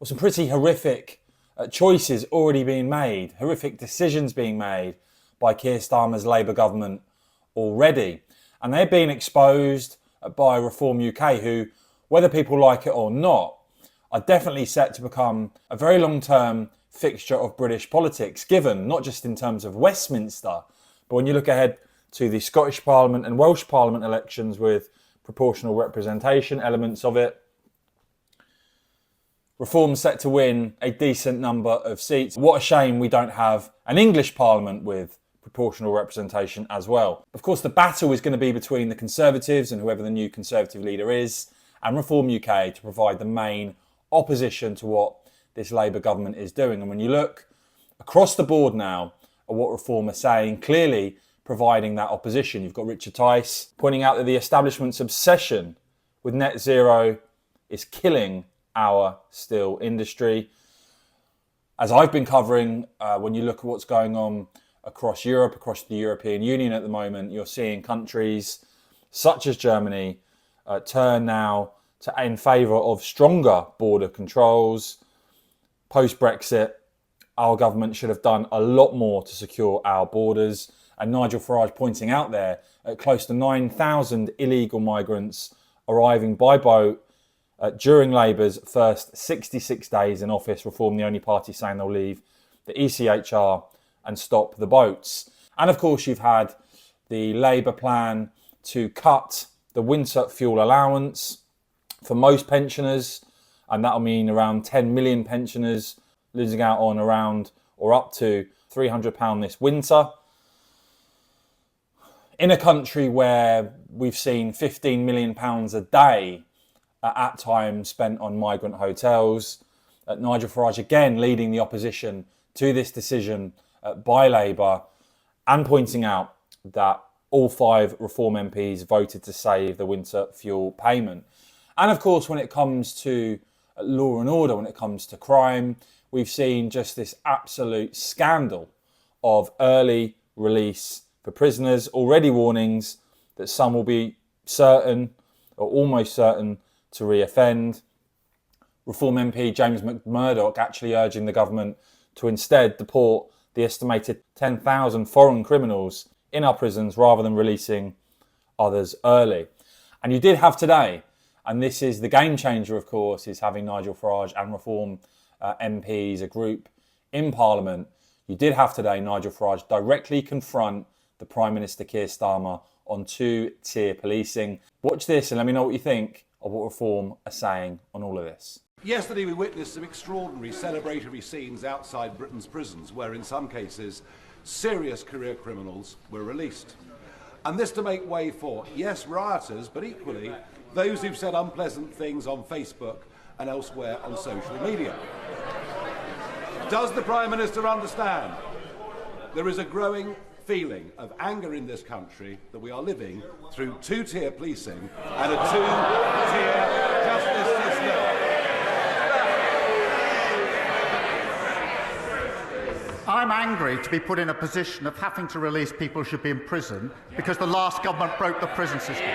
some pretty horrific choices already being made, horrific decisions being made by Keir Starmer's Labour government already. And they're being exposed by Reform UK, who, whether people like it or not, are definitely set to become a very long-term fixture of British politics, given not just in terms of Westminster, but when you look ahead to the Scottish Parliament and Welsh Parliament elections with proportional representation elements of it. Reform's set to win a decent number of seats. What a shame we don't have an English Parliament with proportional representation as well. Of course, the battle is going to be between the Conservatives and whoever the new Conservative leader is, and Reform UK to provide the main opposition to what this Labour government is doing. And when you look across the board now at what Reform are saying, clearly providing that opposition. You've got Richard Tice pointing out that the establishment's obsession with net zero is killing our steel industry. As I've been covering, when you look at what's going on across Europe, across the European Union at the moment, you're seeing countries such as Germany turn now in favour of stronger border controls. Post-Brexit, our government should have done a lot more to secure our borders. And Nigel Farage pointing out there at close to 9,000 illegal migrants arriving by boat during Labour's first 66 days in office. Reform, the only party saying they'll leave the ECHR and stop the boats. And of course, you've had the Labour plan to cut the winter fuel allowance for most pensioners, and that'll mean around 10 million pensioners losing out on around or up to £300 this winter. In a country where we've seen £15 million a day at times spent on migrant hotels, Nigel Farage again leading the opposition to this decision by Labour and pointing out that all 5 Reform MPs voted to save the winter fuel payment. And of course, when it comes to law and order, when it comes to crime, we've seen just this absolute scandal of early release for prisoners, already warnings that some will be certain or almost certain to re-offend. Reform MP James McMurdoch actually urging the government to instead deport the estimated 10,000 foreign criminals in our prisons rather than releasing others early. And you did have today, and this is the game changer, of course, is having Nigel Farage and Reform MPs, a group in Parliament. You did have today Nigel Farage directly confront the Prime Minister Keir Starmer on 2-tier policing. Watch this and let me know what you think of what Reform are saying on all of this. Yesterday we witnessed some extraordinary celebratory scenes outside Britain's prisons where in some cases serious career criminals were released. And this to make way for, yes, rioters, but equally those who've said unpleasant things on Facebook and elsewhere on social media. Does the Prime Minister understand? There is a growing feeling of anger in this country that we are living through 2-tier policing and a 2-tier justice system. I'm angry to be put in a position of having to release people who should be in prison because the last government broke the prison system.